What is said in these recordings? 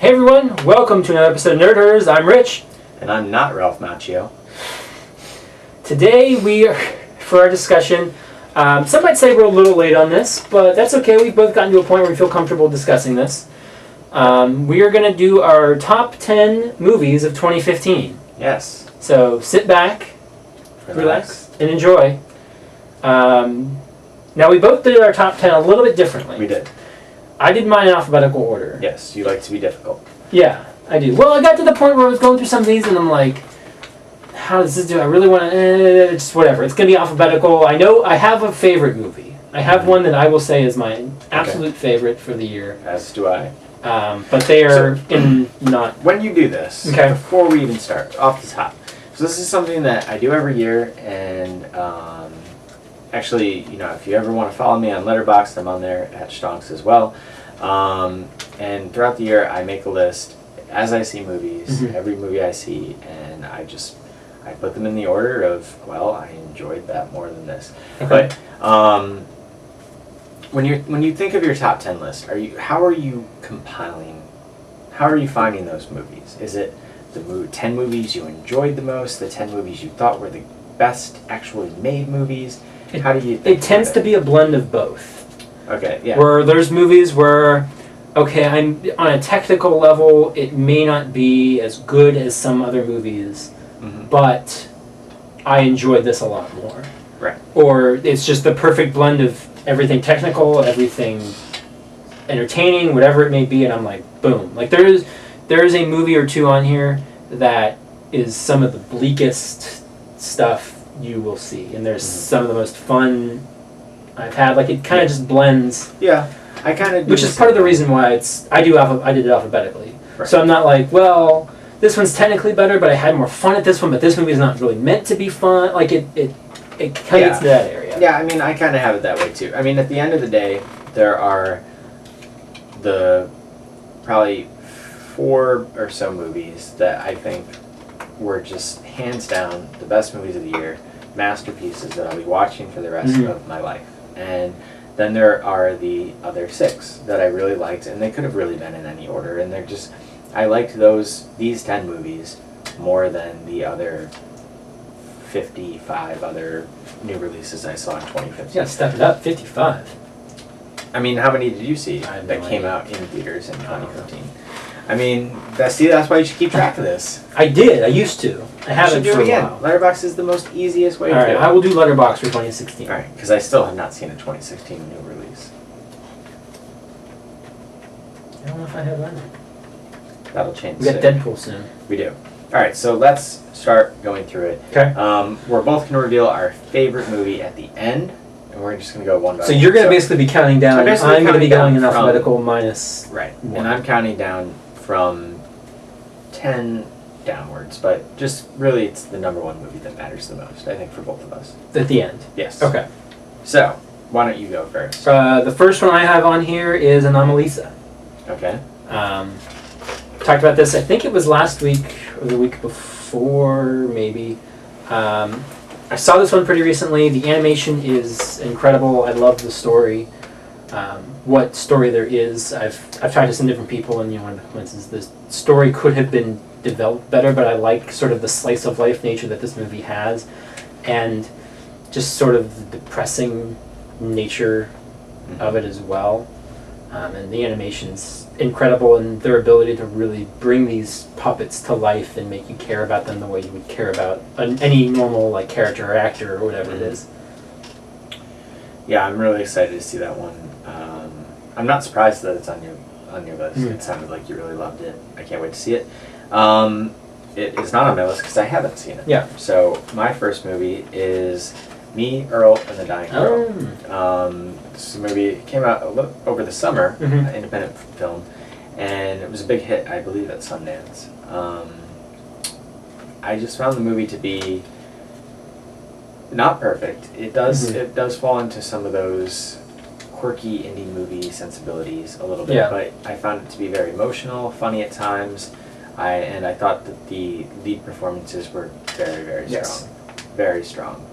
Hey everyone, welcome to another episode of Nerd Herders. I'm Rich. And I'm not Ralph Macchio. Today we are, for our discussion, some might say we're a little late on this, but that's okay. We've both gotten to a point where we feel comfortable discussing this. We are going to do our top 10 movies of 2015. Yes. So sit back, relax, and enjoy. Now we both did our top 10 a little bit differently. We did. I did mine in alphabetical order. Yes, you like to be difficult. Yeah, I do. Well, I got to the point where I was going through some of these and I'm like, how does this do? I really want to, just whatever. It's going to be alphabetical. I know I have a favorite movie. I have one that I will say is my absolute favorite for the year. As do I. But they are not... When you do this, before we even start, off the top. So this is something that I do every year, and actually, you know, if you ever want to follow me on Letterboxd, I'm on there at Stonks as well. And throughout the year, I make a list as I see movies, every movie I see, and I put them in the order of, well, I enjoyed that more than this. Okay. But when you think of your top 10 list, how are you compiling? How are you finding those movies? Is it the 10 movies you enjoyed the most, the 10 movies you thought were the best actually made movies? How do you think It tends to be a blend of both. Okay, yeah. Where there's movies where, okay, I'm on a technical level, it may not be as good as some other movies, but I enjoyed this a lot more. Right. Or it's just the perfect blend of everything technical, everything entertaining, whatever it may be, and I'm like, boom. Like there is a movie or two on here that is some of the bleakest stuff you will see, and there's some of the most fun I've had. Like it kind of just blends. Yeah, I kind of. Which is part of the reason why I did it alphabetically. Right. So I'm not like, well, this one's technically better, but I had more fun at this one. But this movie is not really meant to be fun. Like it kind of gets to that area. Yeah, I mean, I kind of have it that way too. I mean, at the end of the day, there are the probably 4 or so movies that I think were just hands down the best movies of the year, masterpieces that I'll be watching for the rest of my life. And then there are the other 6 that I really liked, and they could have really been in any order. And they're just, I liked these 10 movies more than the other 55 other new releases I saw in 2015. Yeah, step it up, 55. I mean, how many did you see that came out in theaters in 2015? I mean, that's why you should keep track of this. I did. I used to. I haven't for a while. Letterboxd is the most easiest way to do it. Alright, I will do Letterboxd for 2016. Alright, because I still have not seen a 2016 new release. I don't know if I have that. That'll change We got soon. Deadpool soon. We do. Alright, so let's start going through it. Okay. We're both going to reveal our favorite movie at the end, and we're just going to go one by one. So you're going to basically be counting down, and I'm going to be going in from alphabetical minus... Right, 1. and I'm counting down from 10 downwards, but just really it's the number 1 movie that matters the most, I think, for both of us. At the end? Yes. Okay. So, why don't you go first? The first one I have on here is Anomalisa. Okay. Talked about this, I think it was last week, or the week before, maybe. I saw this one pretty recently. The animation is incredible. I love the story. What story there is, I've talked to some different people, and one of the comments is the story could have been developed better, but I like sort of the slice of life nature that this movie has, and just sort of the depressing nature of it as well. And the animation's incredible, and their ability to really bring these puppets to life and make you care about them the way you would care about any normal like character or actor or whatever it is. Yeah, I'm really excited to see that one. I'm not surprised that it's on your list. It sounded like you really loved it. I can't wait to see it. It is not on my list because I haven't seen it. Yeah. So my first movie is Me, Earl, and the Dying Girl. This movie came out over the summer, an independent film, and it was a big hit, I believe, at Sundance. I just found the movie to be not perfect. It does fall into some of those quirky indie movie sensibilities a little bit, but I found it to be very emotional, funny at times. I thought that the lead performances were very, very strong. Very strong.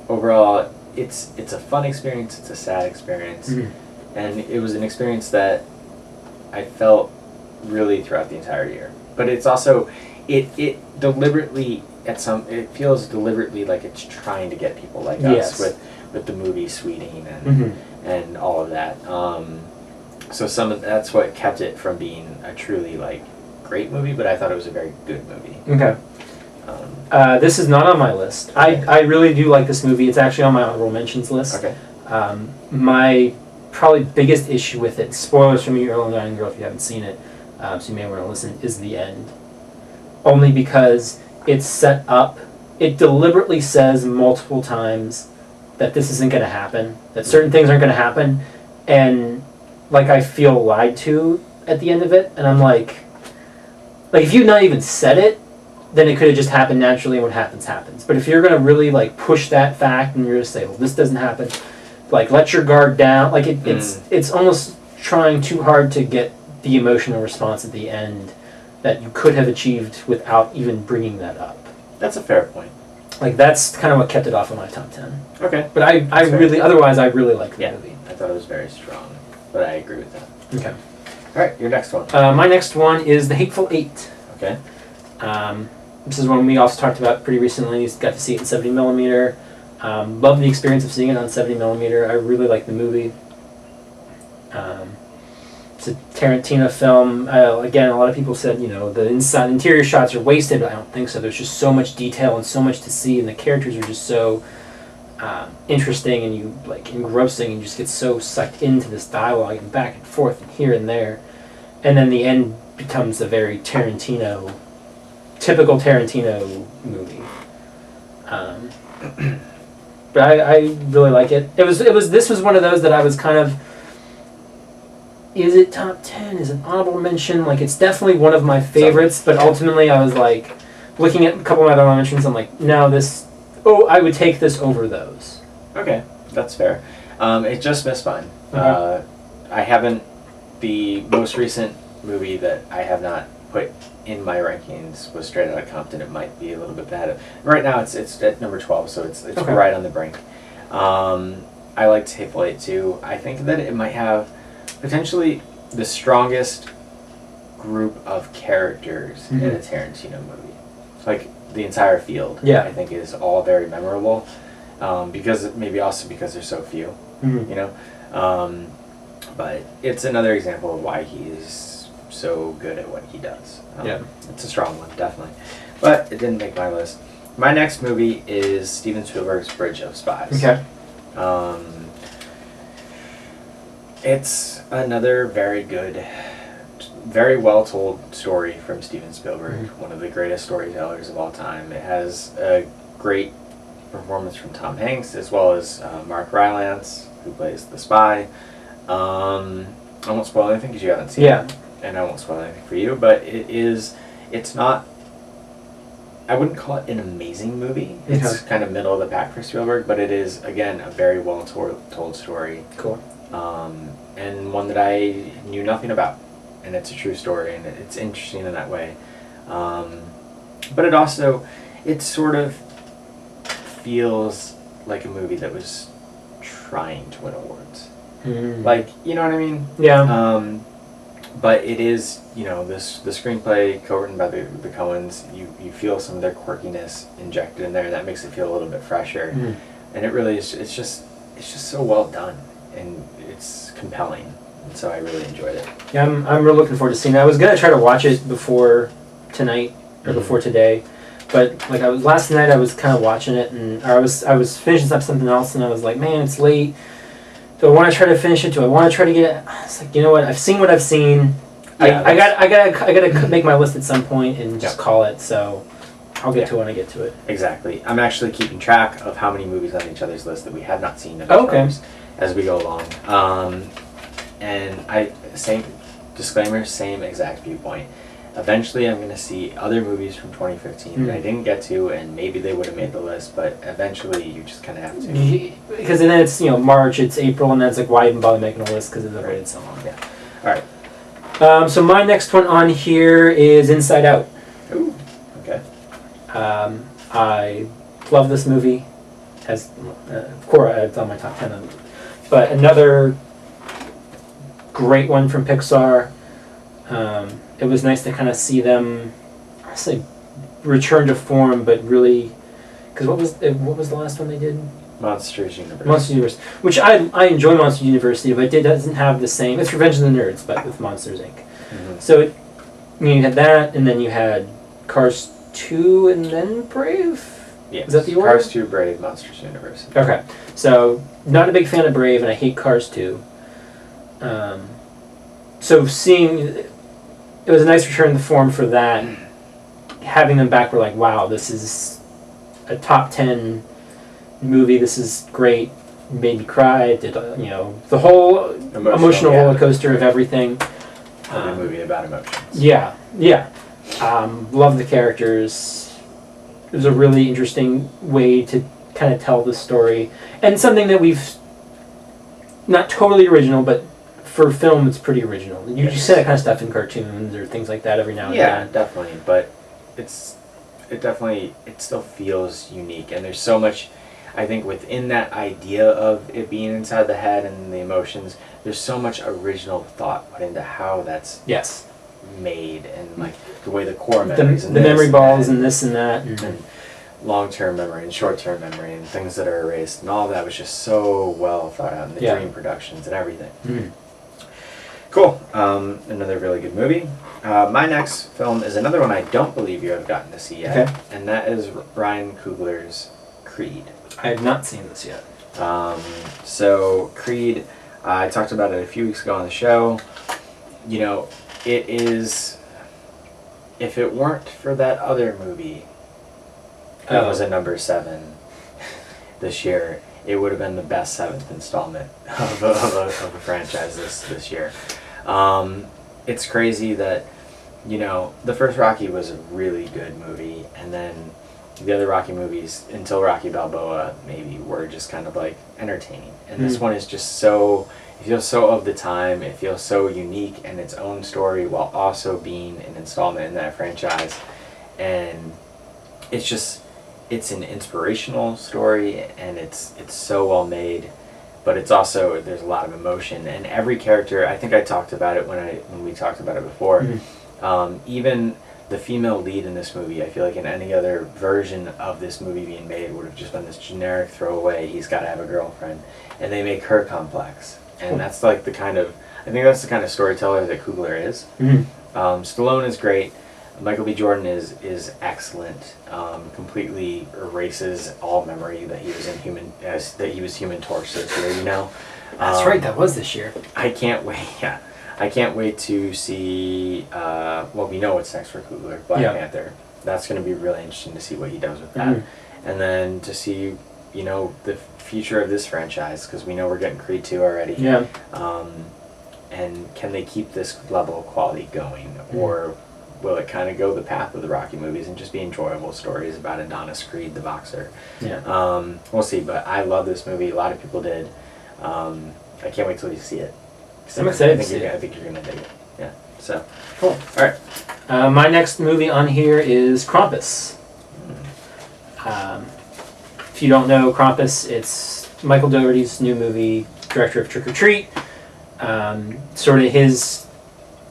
Overall, it's a fun experience, it's a sad experience, and it was an experience that I felt really throughout the entire year. But it's also it deliberately it feels deliberately like it's trying to get people like Yes. us with the movie sweeting and Mhm. and all of that. So that's what kept it from being a truly like great movie, but I thought it was a very good movie. Okay. This is not on my list. Okay. I really do like this movie. It's actually on my honorable mentions list. Okay. My probably biggest issue with it, spoilers from you, Earl and Dying Girl, if you haven't seen it, so you may want to listen, is the end. Only because it's set up, it deliberately says multiple times that this isn't going to happen, that certain things aren't going to happen, and like I feel lied to at the end of it, and I'm like if you'd not even said it, then it could have just happened naturally, and what happens happens. But if you're going to really like push that fact and you're going to say, well, this doesn't happen, like let your guard down, like it's almost trying too hard to get the emotional response at the end that you could have achieved without even bringing that up. That's a fair point. Like that's kind of what kept it off of my top 10. Okay. But I really, otherwise I really like the Yeah. movie. I thought it was very strong, but I agree with that. Okay. All right, your next one. My next one is The Hateful Eight. Okay. This is one we also talked about pretty recently. Got to see it in 70mm. Love the experience of seeing it on 70mm. I really like the movie. It's a Tarantino film. Again, a lot of people said, the interior shots are wasted, but I don't think so. There's just so much detail and so much to see, and the characters are just so interesting and engrossing, and you just get so sucked into this dialogue and back and forth and here and there. And then the end becomes a very typical Tarantino movie. But I really like it. This was one of those that I was kind of, is it top 10? Is it honorable mention? Like, it's definitely one of my favorites, but ultimately I was like, looking at a couple of my other mentions, I'm like, no, I would take this over those. Okay, that's fair. It just missed mine. Okay. The most recent movie that I have not put in my rankings was Straight Outta Compton. It might be a little bit bad. Right now it's at number 12, so it's Okay. right on the brink. I liked Hateful Eight too. I think that it might have potentially the strongest group of characters in a Tarantino movie. Like the entire field, Yeah. I think is all very memorable. Because because there's so few, but it's another example of why he's so good at what he does. Yeah. It's a strong one, definitely, but it didn't make my list. My next movie is Steven Spielberg's Bridge of Spies. Okay. It's another very good, very well told story from Steven Spielberg, one of the greatest storytellers of all time. It has a great performance from Tom Hanks, as well as Mark Rylance, who plays the spy. I won't spoil anything because you haven't seen it, and I won't spoil anything for you, but it's not, I wouldn't call it an amazing movie. It's kind of middle of the pack for Spielberg, but it is, again, a very well told story. Cool. And one that I knew nothing about, and it's a true story, and it's interesting in that way. But it sort of feels like a movie that was trying to win awards. Like, you know what I mean? Yeah. But it is, the screenplay co-written by the Coens, you feel some of their quirkiness injected in there, and that makes it feel a little bit fresher. And it really is, it's just so well done, and it's compelling, and so I really enjoyed it. Yeah, I'm really looking forward to seeing it. I was gonna try to watch it before tonight or before today, but last night I was kind of watching it, and I was finishing up something else, and I was like, man, it's late. Do I want to try to finish it? Do I want to try to get it? It's like, you know what? I've seen what I've seen. Yeah, I gotta make my list at some point and just call it. So I'll get to it when I get to it. Exactly. I'm actually keeping track of how many movies on each other's list that we have not seen as we go along. And same disclaimer, same exact viewpoint. Eventually I'm going to see other movies from 2015 that I didn't get to, and maybe they would have made the list, but eventually you just kind of have to. Because then it's March, it's April, and then it's like, why even bother making a list because it's waited so long. Yeah. All right. So my next one on here is Inside Out. Ooh. Okay. I love this movie. Of course, it's on my top 10. But another great one from Pixar. it was nice to kind of see them, I say, return to form, but really, because what was the last one they did? Monsters University. Monsters University, which I enjoy Monsters University, but it doesn't have the same. It's Revenge of the Nerds, but with Monsters Inc. So you had that, and then you had Cars 2, and then Brave. Yes. Is that the order? Cars 2, Brave, Monsters University. Okay, so not a big fan of Brave, and I hate Cars 2. So seeing, it was a nice return to form for that. Having them back, we're like, wow, this is a top 10 movie. This is great. Made me cry. It did, the whole emotional roller coaster of everything. A movie about emotions. Yeah. Love the characters. It was a really interesting way to kind of tell the story, and something that we've not totally original, but for film, it's pretty original. You see that kind of stuff in cartoons or things like that every now and Yeah, then. definitely. But it still feels unique, and there's so much. I think within that idea of it being inside the head and the emotions, there's so much original thought put into how that's Yes. made, and like the way the core The memories, and memory this balls and and this and that. and long-term memory and short-term memory and things that are erased, and all that was just so well thought out, and the dream productions and everything. Mm. Cool. Another really good movie. My next film is another one I don't believe you have gotten to see yet, Okay. and that is Ryan Coogler's Creed. I have not seen this yet. So Creed, I talked about it a few weeks ago on the show. It is, if it weren't for that other movie that was a number 7 this year, it would have been the best 7th installment of a franchise this year. It's crazy that, the first Rocky was a really good movie, and then the other Rocky movies, until Rocky Balboa, maybe, were just kind of like entertaining. And this one is just it feels so of the time, it feels so unique in its own story while also being an installment in that franchise. And it's an inspirational story, and it's so well made, but it's also, there's a lot of emotion, and every character, I think I talked about it when we talked about it before, even the female lead in this movie, I feel like in any other version of this movie being made would have just been this generic throwaway, he's got to have a girlfriend, and they make her complex, and that's like I think that's the kind of storyteller that Coogler is. Stallone is great. Michael B. Jordan is excellent. Completely erases all memory that he was Human Torch this year. That's right. That was this year. I can't wait. Yeah, I can't wait to see. We know what's next for Coogler, Black Panther. That's going to be really interesting to see what he does with that, and then to see the future of this franchise, because we know we're getting Creed 2 already. Yeah. And can they keep this level of quality going, or will it kind of go the path of the Rocky movies and just be enjoyable stories about Adonis Creed, the boxer? Yeah. We'll see, but I love this movie. A lot of people did. I can't wait till you see it. I'm excited to see it. I think you're going to dig it. Yeah, so. Cool. All right. My next movie on here is Krampus. If you don't know Krampus, it's Michael Dougherty's new movie, director of Trick or Treat. Sort of his,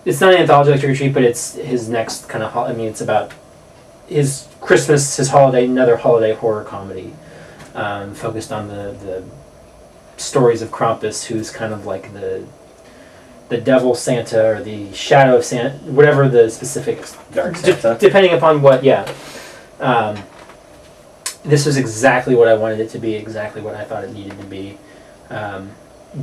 it's not an anthology like Trick or Treat, but it's his next kind of, it's about his Christmas, his holiday, another holiday horror comedy, focused on the stories of Krampus, who's kind of like the devil Santa, or the shadow of Santa, whatever the specifics. Dark Santa. Depending upon what, this was exactly what I wanted it to be, exactly what I thought it needed to be.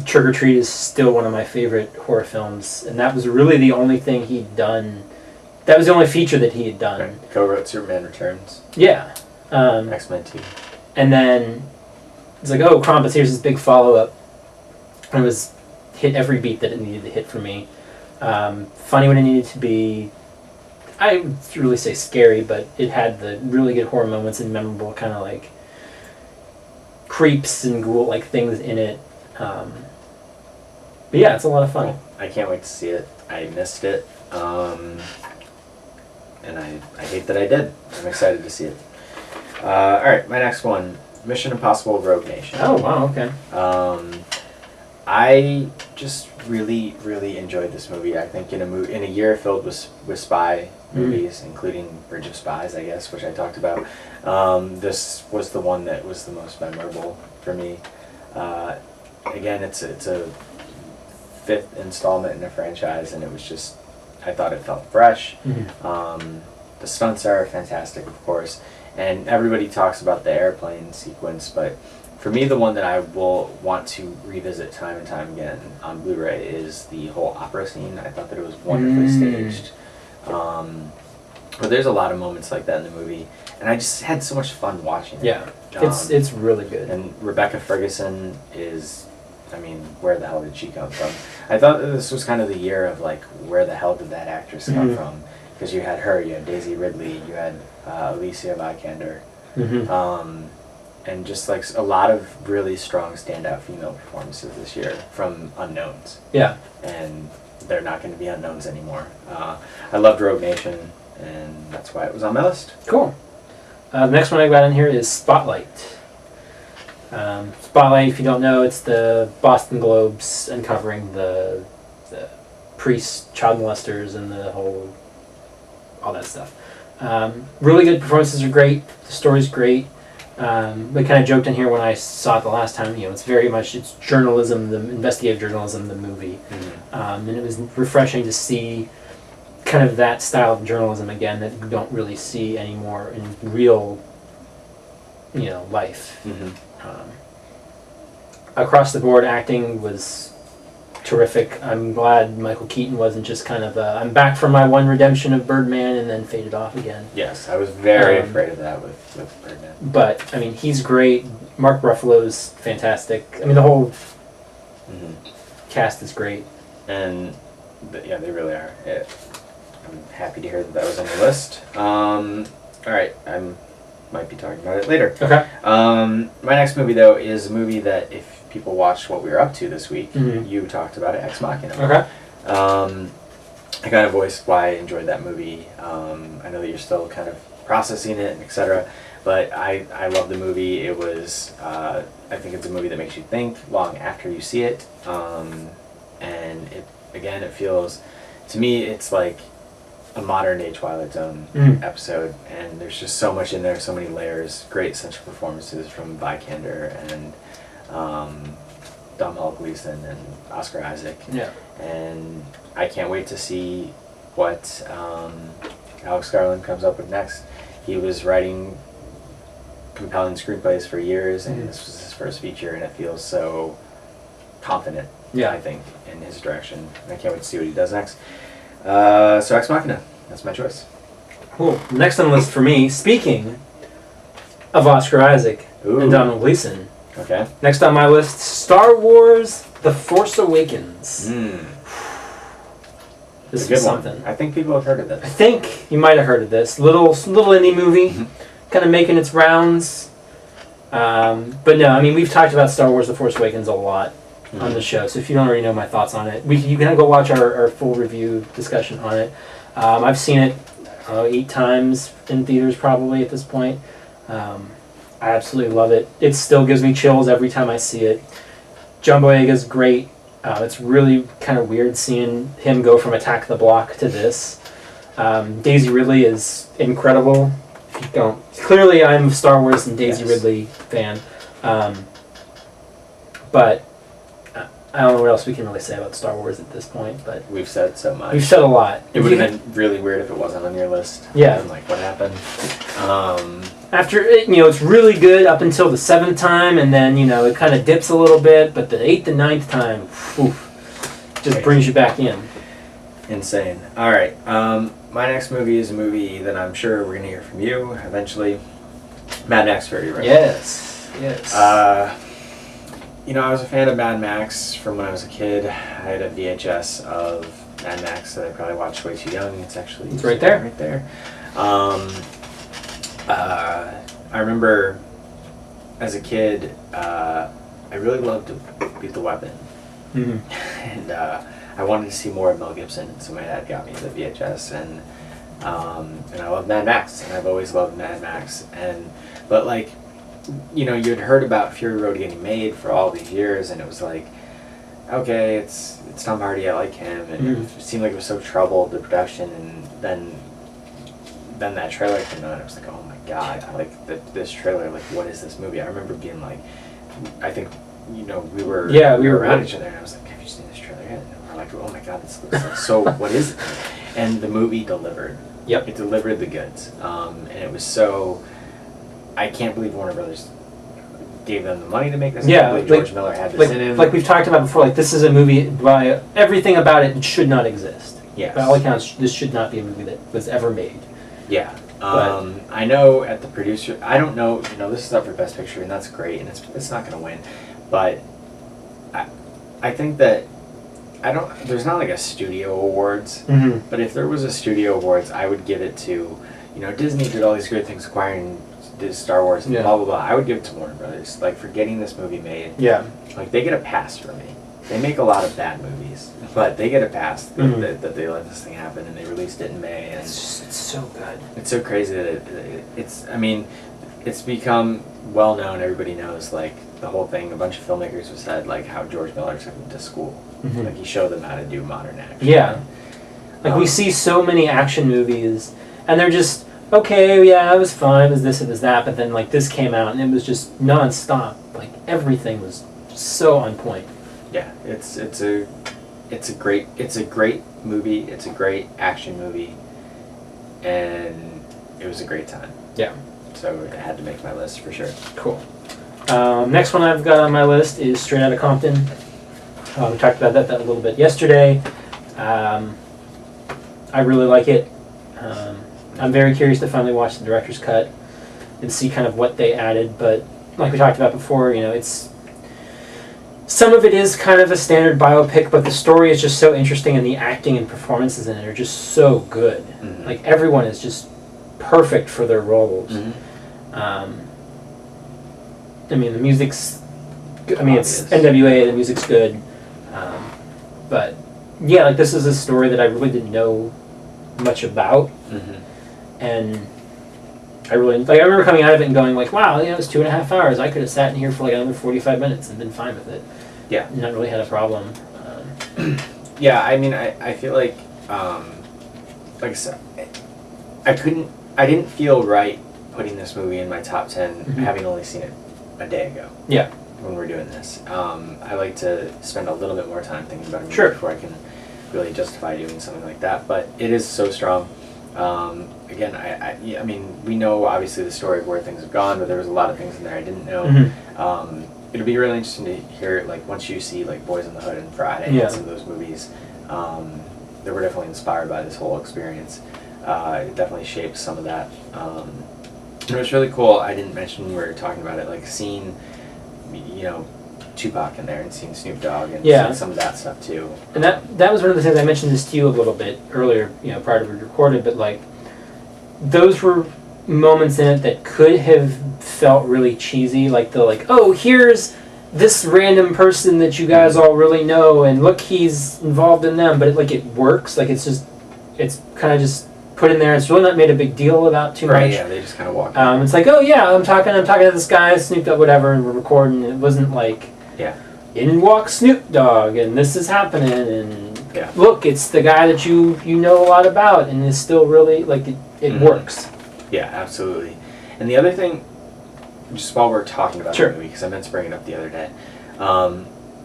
Trick or Treat is still one of my favorite horror films, and that was really the only thing he'd done. That was the only feature that he had done. Right. Co-wrote Superman Returns. Yeah. X-Men 2. And then it's like, oh, Krampus, here's this big follow-up. And it was hit every beat that it needed to hit for me. Funny when it needed to be. I would really say scary, but it had the really good horror moments and memorable kind of like creeps and ghoul-like things in it. But yeah, it's a lot of fun. Cool. I can't wait to see it. I missed it. And I hate that I did. I'm excited to see it. Alright, my next one. Mission Impossible Rogue Nation. Oh, wow, okay. I just really, really enjoyed this movie. I think in a year filled with spy movies, including Bridge of Spies, I guess, which I talked about, this was the one that was the most memorable for me. Again, it's a fifth installment in a franchise, and it was just, I thought it felt fresh. The stunts are fantastic, of course, and everybody talks about the airplane sequence, but for me, the one that I will want to revisit time and time again on Blu-ray is the whole opera scene. I thought that it was wonderfully staged. But there's a lot of moments like that in the movie, and I just had so much fun watching it. Yeah, it's really good. And Rebecca Ferguson is, I mean, where the hell did she come from? I thought that this was kind of the year of like, where the hell did that actress come from? Because you had her, you had Daisy Ridley, you had Alicia Vikander. And just like a lot of really strong standout female performances this year from unknowns. Yeah. And they're not going to be unknowns anymore. I loved Rogue Nation, and that's why it was on my list. Cool. The next one I got in here is Spotlight. Spotlight, if you don't know, it's the Boston Globes uncovering the priests, child molesters, and all that stuff. Really good performances are great. The story's great. We kind of joked in here when I saw it the last time. It's very much it's journalism, the investigative journalism, the movie, and it was refreshing to see kind of that style of journalism again that you don't really see anymore in real, life. Across the board, acting was terrific. I'm glad Michael Keaton wasn't just kind of I'm back from my one redemption of Birdman and then faded off again. Yes, I was very afraid of that with Birdman. But I mean, he's great. Mark Ruffalo's fantastic. I mean, the whole cast is great. And yeah, they really are. I'm happy to hear that was on your list. All right, I might be talking about it later. Okay. My next movie though is a movie that if people watched what we were up to this week, you talked about it, Ex Machina. Okay. I kind of voiced why I enjoyed that movie. I know that you're still kind of processing it, etc. But I love the movie. It was, I think it's a movie that makes you think long after you see it. And it feels, to me, it's like a modern day Twilight Zone episode. And there's just so much in there, so many layers, great central performances from Vikander and Domhnall Gleeson and Oscar Isaac. Yeah. And I can't wait to see what Alex Garland comes up with next. He was writing compelling screenplays for years, and this was his first feature, and it feels so confident, I think, in his direction. And I can't wait to see what he does next. So Ex Machina, that's my choice. Cool. Next on the list for me, speaking of Oscar Isaac and Domhnall Gleeson. Okay. Next on my list, Star Wars: The Force Awakens. This is something. I think people have heard of this. I think you might have heard of this. Little indie movie, kind of making its rounds. But no, I mean, we've talked about Star Wars: The Force Awakens a lot on the show, so if you don't already know my thoughts on it, you can go watch our full review discussion on it. I've seen it 8 times in theaters probably at this point. I absolutely love it. It still gives me chills every time I see it. John Boyega's great. It's really kind of weird seeing him go from Attack the Block to this. Daisy Ridley is incredible. If you don't, clearly I'm a Star Wars and Daisy Ridley fan. But I don't know what else we can really say about Star Wars at this point. But we've said so much. We've said a lot. It would have been really weird if it wasn't on your list. Yeah. I'm like, what happened? After it, it's really good up until the 7th time, and then it kind of dips a little bit. But the 8th and 9th time, just brings you back in. Insane. All right. My next movie is a movie that I'm sure we're gonna hear from you eventually. Mad Max Fury Road. Yes. I was a fan of Mad Max from when I was a kid. I had a VHS of Mad Max that I probably watched way too young. It's right there. Right there. I remember as a kid, I really loved Beat the Weapon. And I wanted to see more of Mel Gibson, so my dad got me the VHS, and I love Mad Max, and I've always loved Mad Max, but you had heard about Fury Road getting made for all these years, and it was like, okay, it's Tom Hardy, I like him, and it seemed like it was so troubled, the production, and then that trailer came out, and I was like, oh my god, I like this trailer, like, what is this movie? I remember being like, I think, we were around each other, and I was like, have you seen this trailer yet? And we're like, oh my god, this looks like so, what is it? And the movie delivered. Yep. It delivered the goods, and it was so, I can't believe Warner Brothers gave them the money to make this. Yeah, I George Miller had this in him. Like we've talked about before, like this is a movie by everything about it should not exist. Yes. By all accounts, this should not be a movie that was ever made. Yeah. I know at the producer, I don't know, this is up for Best Picture, and that's great, and it's not going to win, but I think that there's not like a studio awards, but if there was a studio awards, I would give it to, Disney did all these great things acquiring Star Wars and blah blah blah. I would give it to Warner Brothers, like, for getting this movie made. Yeah. Like, they get a pass from me. They make a lot of bad movies, but they get a pass that they let this thing happen, and they released it in May. And it's so good. It's so crazy that it's become well known. Everybody knows, like, the whole thing. A bunch of filmmakers have said, like, how George Miller took them to school. Like, he showed them how to do modern action. Yeah. Like, we see so many action movies, and they're just, okay, yeah, it was fine, it was this, it was that, but then, like, this came out, and it was just non-stop. Like, everything was so on point. Yeah, it's a great movie. It's a great action movie, and it was a great time. Yeah. So it had to make my list for sure. Cool. Next one I've got on my list is Straight Outta Compton. We talked about that a little bit yesterday. I really like it. I'm very curious to finally watch the director's cut and see kind of what they added, but like we talked about before, it's some of it is kind of a standard biopic, but the story is just so interesting, and the acting and performances in it are just so good. Like, everyone is just perfect for their roles. I mean, the music's, it's NWA, the music's good, but yeah, like, this is a story that I really didn't know much about, and I remember coming out of it and going, like, wow, it's 2.5 hours. I could have sat in here for like another 45 minutes and been fine with it. Yeah. Not really had a problem. Yeah, I mean, I feel like I said, I didn't feel right putting this movie in my top 10, having only seen it a day ago. Yeah. When we're doing this. I like to spend a little bit more time thinking about a movie before I can really justify doing something like that, but it is so strong. Again, I mean, we know obviously the story of where things have gone, but there was a lot of things in there I didn't know. It'll be really interesting to hear, like, once you see, like, Boys in the Hood and Friday and some of those movies, that were definitely inspired by this whole experience. It definitely shaped some of that. It was really cool. I didn't mention when we were talking about it, like, seeing, Tupac in there and seeing Snoop Dogg and seeing some of that stuff too. And that was one of the things I mentioned this to you a little bit earlier, prior to we recorded, but, like, those were moments in it that could have felt really cheesy, like oh, here's this random person that you guys all really know, and look, he's involved in them, but it works. Like, it's kind of just put in there. It's really not made a big deal about too much. Yeah, they just kind of walk. It's like, oh yeah, I'm talking to this guy, Snoop Dogg, whatever, and we're recording. It wasn't like, in walks Snoop Dogg, and this is happening, and look, it's the guy that you know a lot about, and it's still really, like, it works. Yeah, absolutely. And the other thing, just while we're talking about the movie, because I meant to bring it up the other day,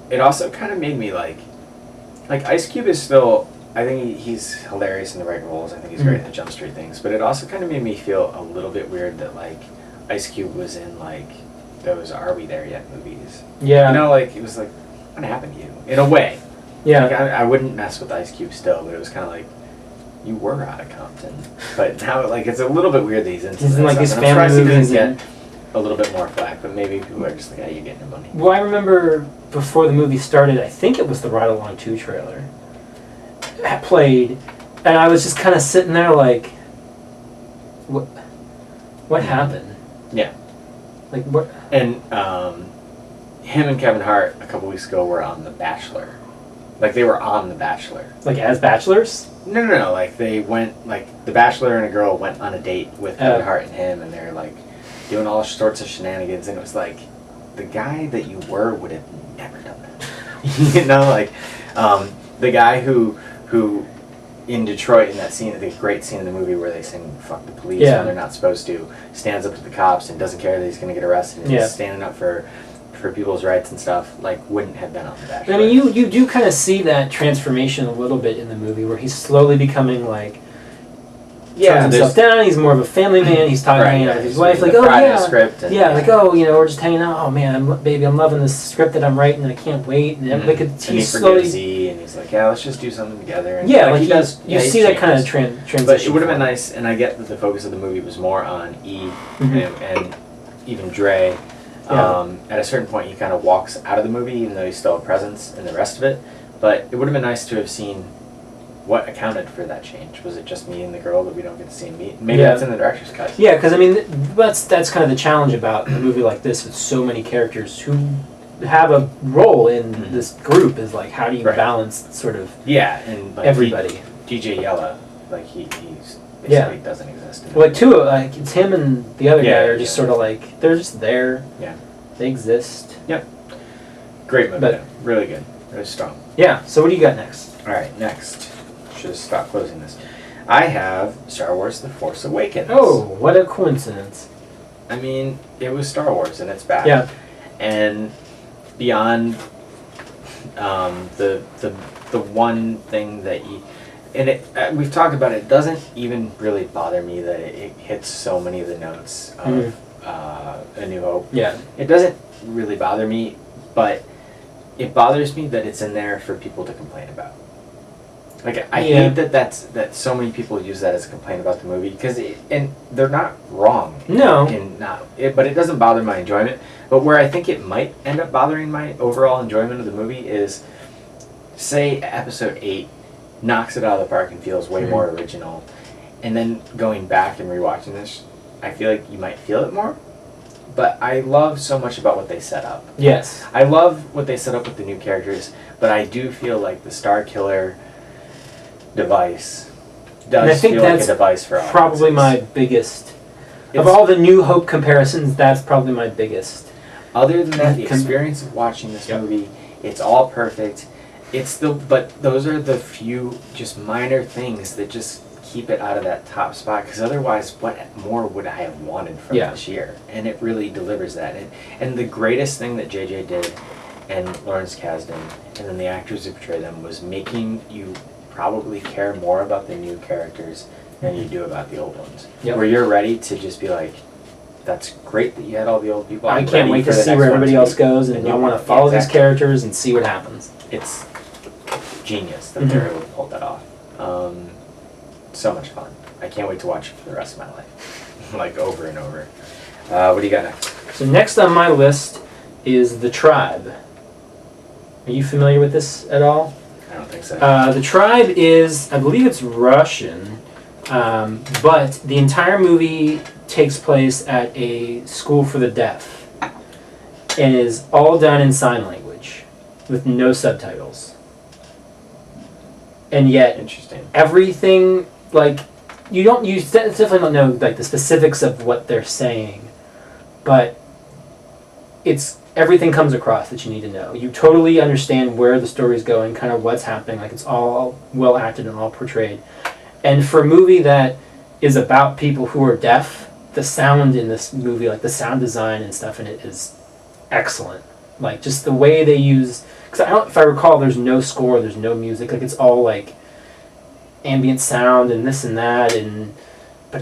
it also kind of made me like Ice Cube is still, I think he's hilarious in the right roles. I think he's great at the Jump Street things, but it also kind of made me feel a little bit weird that, like, Ice Cube was in, like, those Are We There Yet movies. Yeah. Like, it was like, what happened to you? In a way. Yeah. Like, I wouldn't mess with Ice Cube still, but it was kind of like, you were out of Compton. But now, like, it's a little bit weird that he's into that like stuff. His and family I'm surprised movies he doesn't get a little bit more flack, but maybe people are just like, you're getting your money. Well, I remember before the movie started, I think it was the Ride Along 2 trailer played, and I was just kind of sitting there like, what happened? Yeah. Like, what? And him and Kevin Hart a couple weeks ago were on The Bachelor. Like, they were on The Bachelor. Like, as bachelors? No. Like, they went, like, The Bachelor and a girl went on a date with Kevin Hart and him, and they're, like, doing all sorts of shenanigans, and it was like, the guy that you were would have never done that. You know, like the guy who in Detroit in that scene, the great scene in the movie where they sing "fuck the police" Yeah. when they're not supposed to, stands up to the cops and doesn't care that he's going to get arrested. And Yeah. he's standing up for people's rights and stuff. Like, wouldn't have been on The Bachelor. I mean, you do kind of see that transformation a little bit in the movie, where he's slowly becoming like, turns himself down. He's more of a family man. He's talking hanging out with his wife, like, oh yeah, script and, yeah, like, oh, you know, we're just hanging out. Oh man, I'm loving this script that I'm writing. I can't wait. And like, and he he's slowly slowly, Z, and he's like, yeah, let's just do something together. And yeah, like he does. You he see that kind of changes. transition. But it would have been for him. nice, and I get that the focus of the movie was more on E Mhm. and even Dre. Yeah. At a certain point, he kind of walks out of the movie, even though he's still a presence in the rest of it. But it would have been nice to have seen what accounted for that change. Was it just me and the girl that we don't get to see him meet? Maybe Yeah. that's in the director's cut. Yeah, because I mean, that's kind of the challenge about a movie like this with so many characters who have a role in Mhm. this group. Is like, how do you Right. balance sort of Yeah, and like everybody? DJ Yella, like he's Yeah. basically doesn't exist. In Well, like two, like it's him and the other Yeah, guy are just yeah. sort of like they're just there. Yeah. They exist. Great movie, But- though. Really good, really strong. Yeah. So what do you got next? All right, next. Should have stopped closing this. I have Star Wars: The Force Awakens. Oh, what a coincidence! I mean, it was Star Wars, and it's back. Yeah. And beyond the one thing that you, and it we've talked about it, it doesn't even really bother me that it hits so many of the notes of A New Hope. Yeah. It doesn't really bother me, but it bothers me that it's in there for people to complain about. Like, I Yeah. hate that so many people use that as a complaint about the movie, because and they're not wrong. No. But it doesn't bother my enjoyment. But where I think it might end up bothering my overall enjoyment of the movie is, say Episode 8 knocks it out of the park and feels way more original, and then going back and rewatching this, I feel like you might feel it more. But I love so much about what they set up. Yes. I love what they set up with the new characters, but I do feel like the Star Killer device And I does think feel like a that's device for Probably audiences. my biggest of It's- all the New Hope comparisons. That's probably my biggest. Other than that, the Com- experience of watching this Yep. movie, it's all perfect. But those are the few just minor things that just keep it out of that top spot. Because otherwise, what more would I have wanted from Yeah. this year? And it really delivers that. And the greatest thing that JJ did, and Lawrence Kasdan, and then the actors who portray them, was making you probably care more about the new characters than you do about the old ones. Yep. Where you're ready to just be like, that's great that you had all the old people. I I'm can't ready wait for to the see next where one everybody to else be." goes, and And I you- want to follow these exactly. characters and see what happens. It's genius that Mhm. they're able to pull that off. So much fun. I can't wait to watch it for the rest of my life. Like, over and over. What do you got next? So next on my list is The Tribe. Are you familiar with this at all? I don't think so. The Tribe is, I believe it's Russian, but the entire movie takes place at a school for the deaf and is all done in sign language with no subtitles. And yet Interesting. everything, like, you definitely don't know like the specifics of what they're saying, but everything comes across that you need to know. You totally understand where the story's going, kind of what's happening. Like, it's all well acted and all portrayed. And for a movie that is about people who are deaf, the sound in this movie, like the sound design and stuff in it, is excellent. Like, just the way they use, because if I recall, there's no score, there's no music. Like, it's all like ambient sound and this and that, but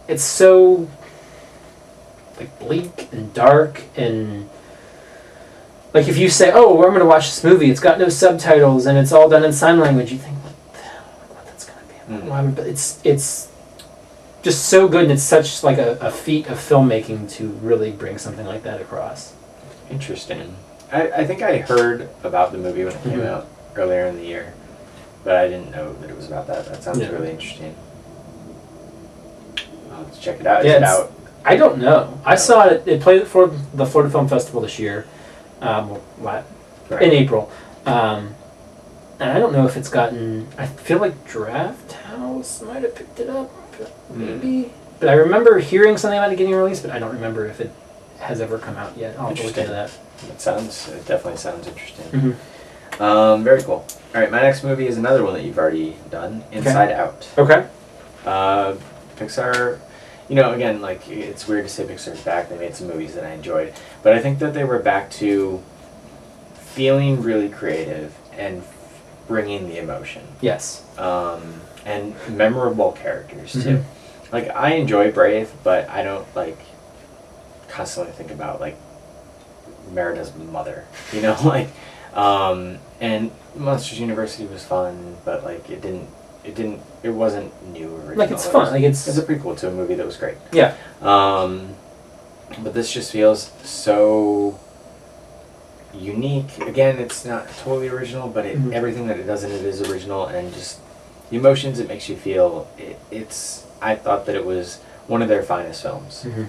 it's so like bleak and dark, and like if you say, "Oh, well, I'm going to watch this movie. It's got no subtitles and it's all done in sign language," you think, "What the hell? What that's going to be?" Why would- But it's just so good, and it's such like a feat of filmmaking to really bring something like that across. Interesting. I think I heard about the movie when it came out earlier in the year, but I didn't know that it was about that. That sounds Yeah. really interesting. I'll have to check it out. Yeah, Is it it's- out? I don't know. I saw it. It played for the Florida Film Festival this year, in April. And I don't know if it's gotten. I feel like Draft House might have picked it up, maybe. But I remember hearing something about it getting released, but I don't remember if it has ever come out yet. I'll have to look into that. It definitely sounds interesting. Mm-hmm. Very cool. All right, my next movie is another one that you've already done, Inside Out. Okay. Pixar, again, like, it's weird to say Pixar's back. They made some movies that I enjoyed, but I think that they were back to feeling really creative and bringing the emotion. Yes. And memorable characters too. Mm-hmm. Like, I enjoy Brave, but I don't like constantly think about like Merida's mother. And Monsters University was fun, but like it wasn't new original. Like, it's fun. Like, it's a prequel to a movie that was great. Yeah. But this just feels so unique. Again, it's not totally original, but everything that it does in it is original, and just the emotions it makes you feel. I thought that it was one of their finest films. Mm-hmm.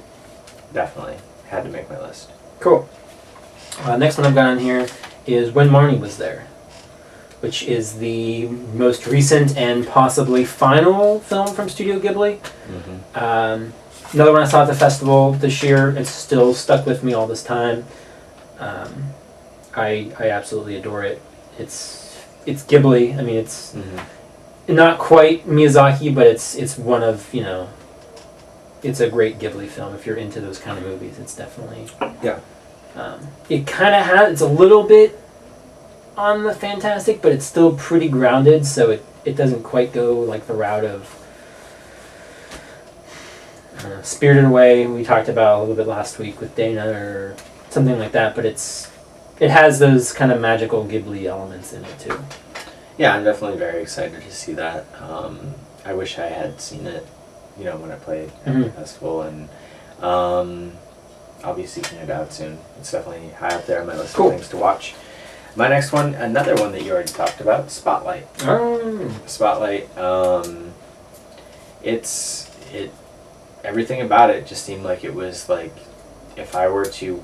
Definitely had to make my list. Cool. Next one I've got on here is When Marnie Was There, which is the most recent and possibly final film from Studio Ghibli. Mm-hmm. Another one I saw at the festival this year. It's still stuck with me all this time. I absolutely adore it. It's Ghibli. I mean, it's not quite Miyazaki, but it's one of, it's a great Ghibli film. If you're into those kind of movies, it's definitely... Yeah. It kind of it's a little bit on the fantastic, but it's still pretty grounded, so it doesn't quite go like the route of Spirited Away, we talked about a little bit last week with Dana, or something like that, but it has those kind of magical Ghibli elements in it too. Yeah, I'm definitely very excited to see that. I wish I had seen it, when I played at the festival, and I'll be seeking it out soon. It's definitely high up there on my list of things to watch. My next one, another one that you already talked about, Spotlight. Spotlight. Everything about it just seemed like it was like, if I were to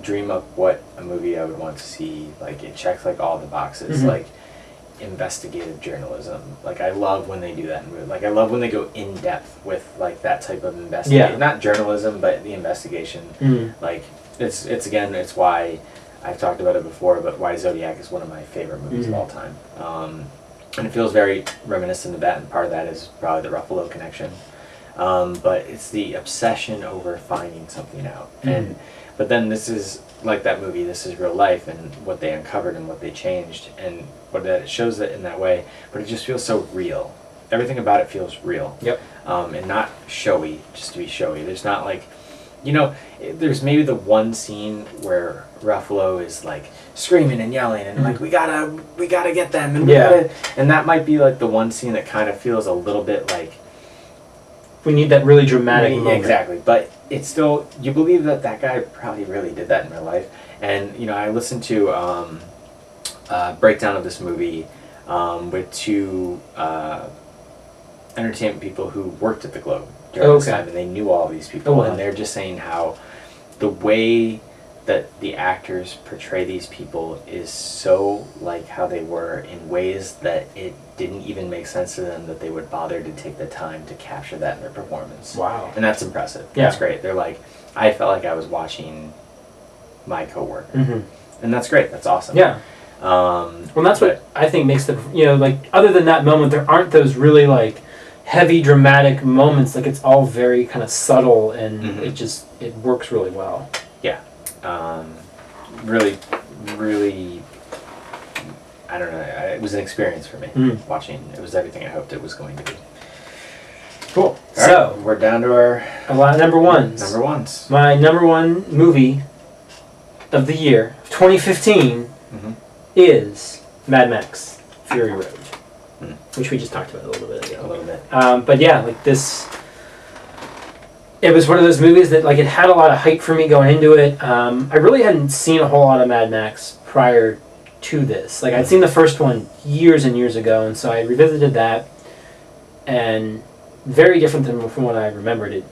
dream up what a movie I would want to see, like, it checks like all the boxes, like investigative journalism. Like, I love when they do that in movies. Like, I love when they go in depth with like that type of investigation. Yeah. Not journalism, but the investigation. Like, it's why I've talked about it before, but why Zodiac is one of my favorite movies of all time. And it feels very reminiscent of that, and part of that is probably the Ruffalo connection. But it's the obsession over finding something out. But then this is like that movie, this is real life, and what they uncovered and what they changed, and what that it shows it in that way, but it just feels so real. Everything about it feels real. Yep. And not showy, just to be showy. There's not like, there's maybe the one scene where Ruffalo is like screaming and yelling and like, we gotta get them, and and that might be like the one scene that kind of feels a little bit like, we need that really dramatic moment. Exactly, but it's still, you believe that guy probably really did that in real life. And I listened to a breakdown of this movie with two entertainment people who worked at the Globe during this time, and they knew all these people, and they're just saying how the way that the actors portray these people is so like how they were, in ways that it didn't even make sense to them that they would bother to take the time to capture that in their performance. Wow. And that's impressive. Yeah. That's great. They're like, I felt like I was watching my coworker. And that's great. That's awesome. Yeah. Well, that's what I think makes the, like, other than that moment, there aren't those really like heavy dramatic moments. Like, it's all very kind of subtle, and it works really well. Yeah. Really, really, I don't know. It was an experience for me watching. It was everything I hoped it was going to be. Cool. So right, we're down to our number ones. Number ones. My number one movie of the year, 2015, is Mad Max: Fury Road, which we just talked about a little bit ago. A little bit. But yeah, like this. It was one of those movies that, like, it had a lot of hype for me going into it. I really hadn't seen a whole lot of Mad Max prior to this. Like, I'd seen the first one years and years ago, and so I revisited that, and very different than from what I remembered it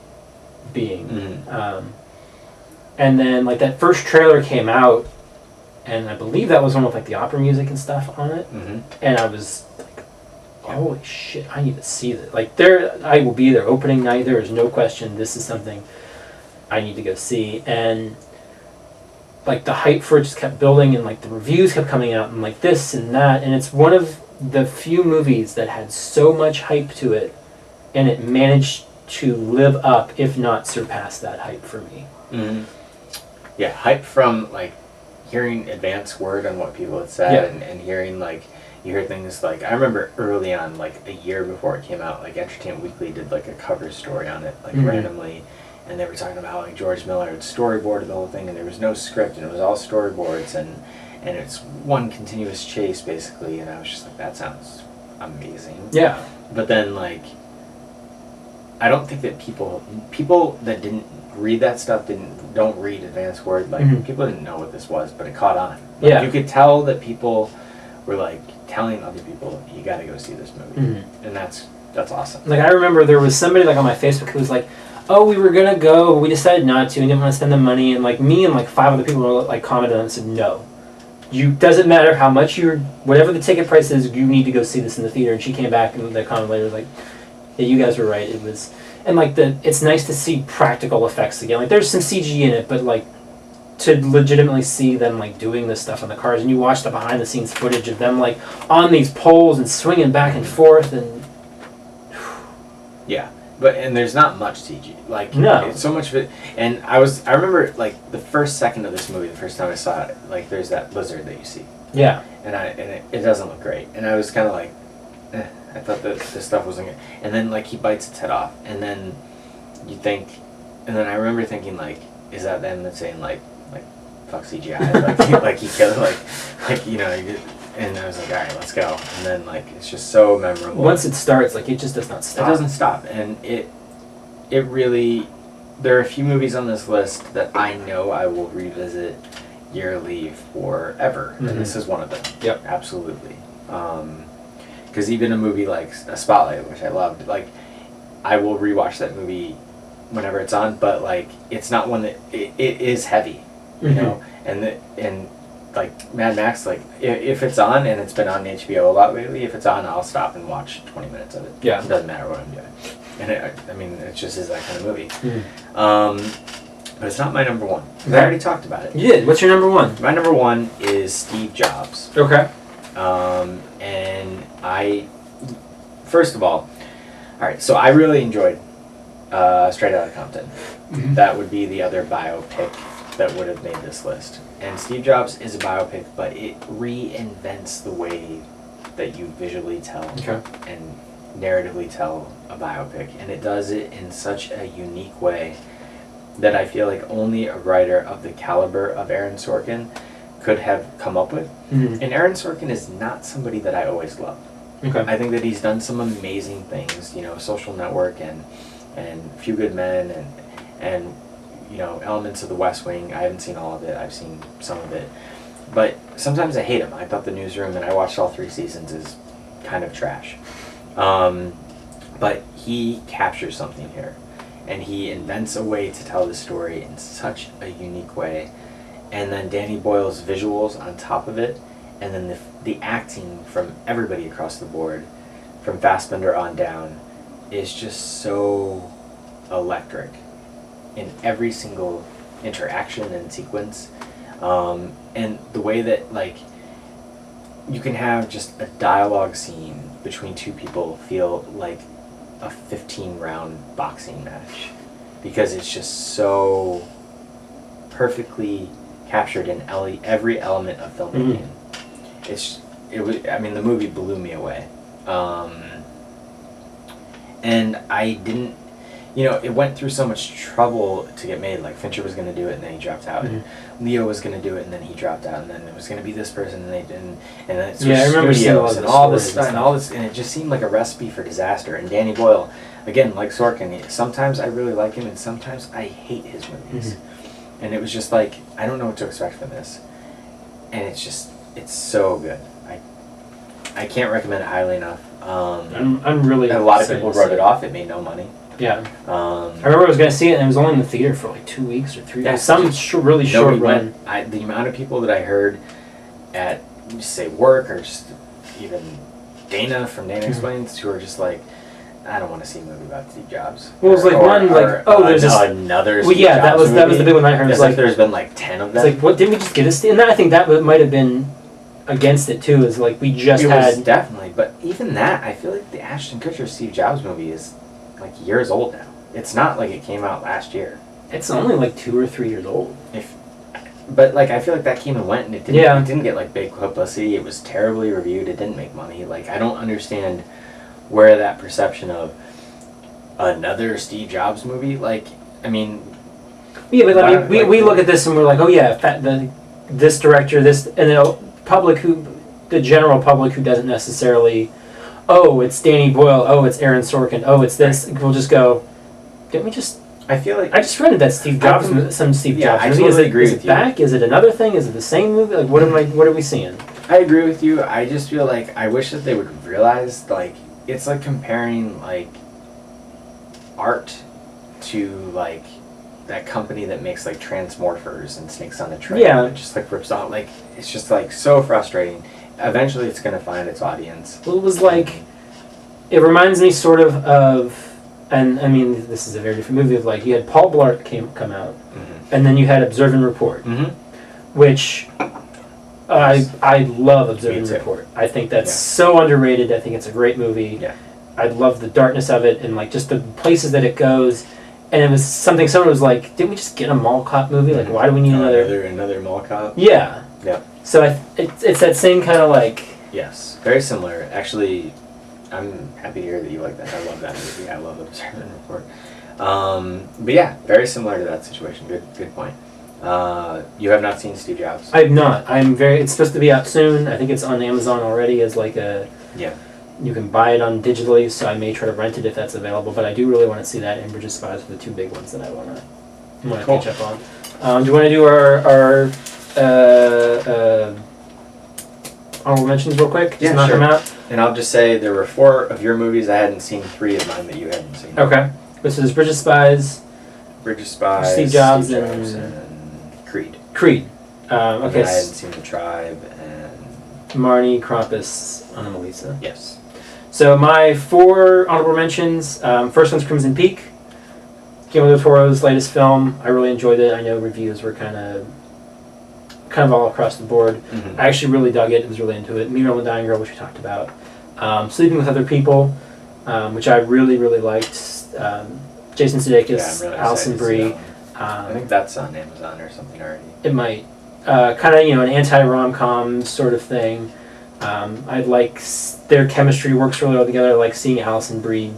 being. And then, like, that first trailer came out, and I believe that was one with, like, the opera music and stuff on it, and I was like, holy shit, I need to see this. Like, I will be there opening night. There is no question this is something I need to go see. And like the hype for it just kept building, and like the reviews kept coming out, and like this and that, and it's one of the few movies that had so much hype to it, and it managed to live up, if not surpass that hype for me. Mm-hmm. Yeah, hype from like hearing advance word on what people had said, Yeah. and hearing like you hear things like I remember early on, like a year before it came out, like Entertainment Weekly did like a cover story on it, like Mhm. randomly, and they were talking about how like George Miller had storyboarded the whole thing, and there was no script, and it was all storyboards, and it's one continuous chase basically, and I was just like, that sounds amazing. Yeah. But then like I don't think that people that didn't read that stuff don't read advanced word, like Mhm. people didn't know what this was, but it caught on. Like, Yeah. you could tell that people were like telling other people, you got to go see this movie. Mhm. And that's awesome. Like I remember there was somebody like on my Facebook who was like, "Oh, we were gonna go, but we decided not to. We didn't want to spend the money." And like me and like 5 other people were like commented on it and said, "No, you doesn't matter how much whatever the ticket price is, you need to go see this in the theater." And she came back and the comment later was like, "Yeah, you guys were right. It was." And like it's nice to see practical effects again. Like there's some CG in it, but like to legitimately see them like doing this stuff on the cars, and you watch the behind the scenes footage of them like on these poles and swinging back and forth, and Yeah. And there's not much CG. Like No. it's so much of it. And I remember like the first second of this movie, the first time I saw it, like there's that lizard that you see. yeah, And it doesn't look great. And I was kind of like, I thought that this stuff wasn't good. And then like he bites its head off, and then you think, and then I remember thinking like, is that them that's saying like fuck CGI, like he killed like you know, and I was like, all right, let's go. And then like it's just so memorable. once it starts, like it just does not stop. It doesn't stop, and it really. There are a few movies on this list that I know I will revisit yearly forever, Mhm. and this is one of them. Yep. Absolutely. Because even a movie like A Spotlight, which I loved, like I will rewatch that movie whenever it's on, but like it's not one that it is heavy, you Mhm. know, and like Mad Max, like if it's on, and it's been on HBO a lot lately, if it's on, I'll stop and watch 20 minutes of it. Yeah. It doesn't matter what I'm doing. And I mean, it just is that kind of movie. Mhm. But it's not my number one. Okay. I already talked about it. You did. What's your number one? My number one is Steve Jobs. Okay. And first of all right, so I really enjoyed Straight Outta Compton. Mhm. That would be the other biopic that would have made this list. And Steve Jobs is a biopic, but it reinvents the way that you visually tell Okay. and narratively tell a biopic. And it does it in such a unique way that I feel like only a writer of the caliber of Aaron Sorkin could have come up with. Mhm. And Aaron Sorkin is not somebody that I always loved. Okay. I think that he's done some amazing things, you know, Social Network and Few Good Men and you know, elements of The West Wing. I haven't seen all of it. I've seen some of it. But sometimes I hate him. I thought The Newsroom, and I watched all 3 seasons, is kind of trash. But he captures something here. And he invents a way to tell the story in such a unique way. And then Danny Boyle's visuals on top of it. And then the acting from everybody across the board, from Fassbender on down, is just so electric in every single interaction and sequence. And the way that, like, you can have just a dialogue scene between 2 people feel like a 15-round boxing match, because it's just so perfectly captured in every element of filmmaking. I mean, the movie blew me away. And I didn't, you know, it went through so much trouble to get made. Like, Fincher was going to do it, and then he dropped out. Mhm. And Leo was going to do it, and then he dropped out. And then it was going to be this person, and they didn't. And then it Yeah, I remember seeing a lot studios of and the all this stories stuff, and and all this, and it just seemed like a recipe for disaster. And Danny Boyle, again, like Sorkin, sometimes I really like him, and sometimes I hate his movies. And it was just like, I don't know what to expect from this. And it's so good. I can't recommend it highly enough. I'm really. And a lot of excited people to wrote see it off. It made no money. Yeah. Um, I remember I was going to see it, and it was only in the theater for like 2 weeks or 3 Yeah, weeks. Some really short nobody run. went. The amount of people that I heard at, just say, work, or just even Dana from Dana Mhm. Explains, who are just like, I don't want to see a movie about Steve Jobs. Well, it was like there's this. another. Well, Steve yeah, that Jobs was the big one I heard. It's It's like there's been like 10 of them. It's like, what, didn't we just get a Steve? And I think that might have been against it too. Is like we just it had was definitely, but even that, I feel like the Ashton Kutcher Steve Jobs movie is like years old now. It's not like it came out last year. It's only like 2 or 3 years old. But like I feel like that came and went, and it didn't. Yeah. It didn't get like big publicity. It was terribly reviewed. It didn't make money. Like I don't understand where that perception of another Steve Jobs movie. Like I mean, Yeah, but I mean, we look at this and we're like, oh yeah, this director, this, and the general public who doesn't necessarily, oh, it's Danny Boyle, oh, it's Aaron Sorkin, oh, it's this. We'll just go, didn't we just? I feel like I just rented that Steve Jobs, some Steve Jobs I movie. totally agree is with it you. back? Is it another thing? Is it the same movie? Like, what are we seeing? I agree with you. I just feel like I wish that they would realize like it's like comparing like art to like that company that makes like Transmorphers and Snakes on a Train. Yeah. It just like rips off. Like it's just like so frustrating. Eventually, it's gonna find its audience. Well, it was like, it reminds me sort of, and I mean, this is a very different movie. Of like, you had Paul Blart come out, Mm-hmm. and then you had Observe and Report, Mm-hmm. which I love Observe Me and too. Report. I think that's Yeah. so underrated. I think it's a great movie. Yeah. I love the darkness of it and like just the places that it goes. And it was something someone was like, didn't we just get a mall cop movie? Like, why do we need another mall cop? Yeah. Yeah. So it's that same kind of like. Yes, very similar. Actually, I'm happy to hear that you like that. I love that movie. I love Observe and Report. But yeah, very similar to that situation. Good point. You have not seen Steve Jobs? I've not. It's supposed to be out soon. I think it's on Amazon already as like a. Yeah. You can buy it on digitally, so I may try to rent it if that's available. But I do really want to see that and Bridge of Spies are the 2 big ones that I want to Cool. catch up on. Do you want to do our honorable mentions real quick? Just Yeah, knock sure. them out. And I'll just say there were 4 of your movies I hadn't seen, 3 of mine that you hadn't seen. Okay. This is Bridge of Spies, Bridge of Spies, Steve Jobs, and Creed. Creed. And Okay. then I hadn't seen The Tribe and Marnie, Krampus, Anomalisa. yes. So my 4 honorable mentions. First one's Crimson Peak. Guillermo del Toro's latest film. I really enjoyed it. I know reviews were kind of all across the board. Mm-hmm. I actually really dug it. Was really into it. Muriel and the Dying Girl, which we talked about. Sleeping with Other People, which I really liked. Jason Sudeikis, Yeah, I'm really Alison excited to see Brie. that one. I think that's on Amazon or something already. It might kind of an anti-rom-com sort of thing. I like their chemistry works really well together. I like seeing Alison Brie,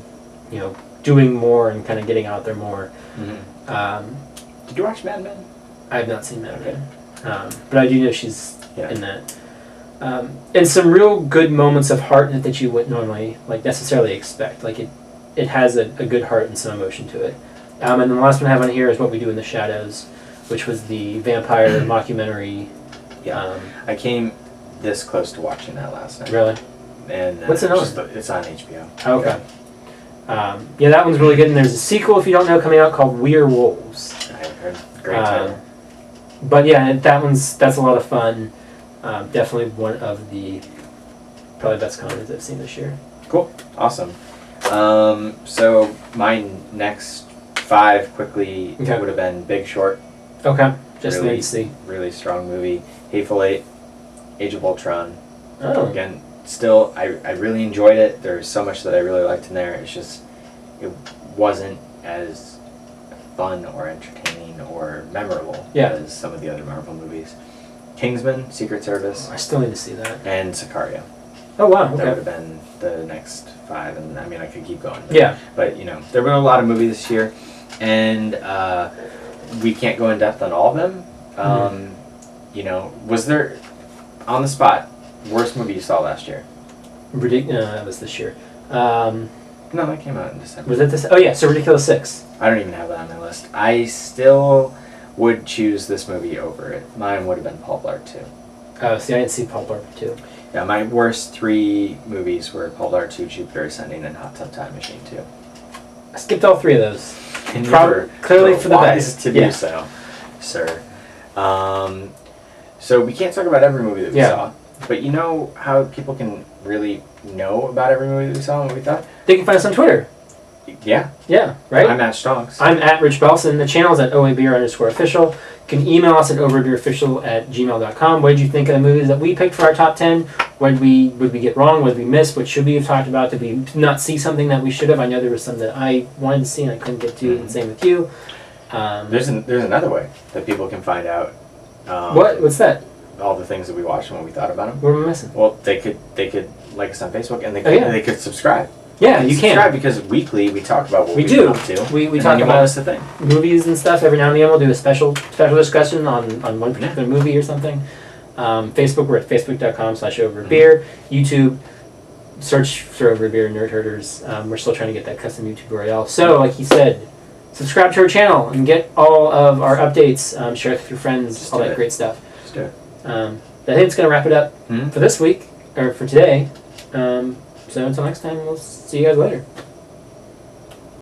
doing more and kind of getting out there more. Mm-hmm. Did you watch Mad Men? I have not seen Mad Men, but I do know she's Yeah. in that. And some real good moments of heart in it that you wouldn't normally necessarily expect. Like it has a good heart and some emotion to it. And then the last one I have on here is What We Do in the Shadows, which was the vampire mockumentary. Yeah. I came this close to watching that last night. Really? And What's it on? It's on HBO. Okay. Yeah, that one's really good. And there's a sequel, if you don't know, coming out called We're Wolves. I heard great title. But yeah, that's a lot of fun. Definitely one of the probably best comedies I've seen this year. Cool. Awesome. So my next 5 quickly Okay. would have been Big Short. Okay, just Really- need to see. Really strong movie. Hateful Eight, Age of Ultron. Oh, Again, still, I really enjoyed it. There's so much that I really liked in there. It's just, it wasn't as fun or entertaining or memorable Yeah. as some of the other Marvel movies. Kingsman, Secret Service, I still need to see that. and Sicario. Oh wow, That would okay. have been the next 5, and I mean, I could keep going. Yeah. But, there were a lot of movies this year, and we can't go in depth on all of them. Was there, on the spot, worst movie you saw last year? No, that was this year. No, that came out in December. Was it this? Oh yeah, so Ridiculous 6. I don't even have that on my list. I still would choose this movie over it. Mine would have been Paul Blart 2. Oh, see, I didn't see Paul Blart 2. Yeah, my worst 3 movies were Paul Blart 2, Jupiter Ascending, and Hot Tub Time Machine 2. I skipped all 3 of those. And you Prob- were clearly for the wise best. to do Yeah. so, sir. So we can't talk about every movie that we Yeah. saw, but you know how people can really know about every movie that we saw and what we thought? They can find us on Twitter. Yeah. Yeah, right? I'm at Stonks. I'm at Rich Belson. The channel's at OABeer_official. You can email us at overbeerofficial@gmail.com. What did you think of the movies that we picked for our top 10? What did we get wrong? What did we miss? What should we have talked about? Did we not see something that we should have? I know there was some that I wanted to see and I couldn't get to, and same with you. There's another way that people can find out. What's that? All the things that we watched and what we thought about them. What am I missing? Well, they could like us on Facebook and yeah. they could subscribe. Yeah, And you subscribe can. because weekly we talk about what We we've do. been up to. We and talk then you won't about miss the thing. movies and stuff. Every now and then we'll do a special discussion on one particular movie or something. Facebook, we're at facebook.com/overbeer. YouTube, search for Overbeer Nerd Herders. We're still trying to get that custom YouTube URL. So, like he said, subscribe to our channel and get all of our updates. Share it with your friends, Just all do that it. great stuff. Just do it. I think it's going to wrap it up Mhm. for this week, or for today. So until next time, we'll see you guys later.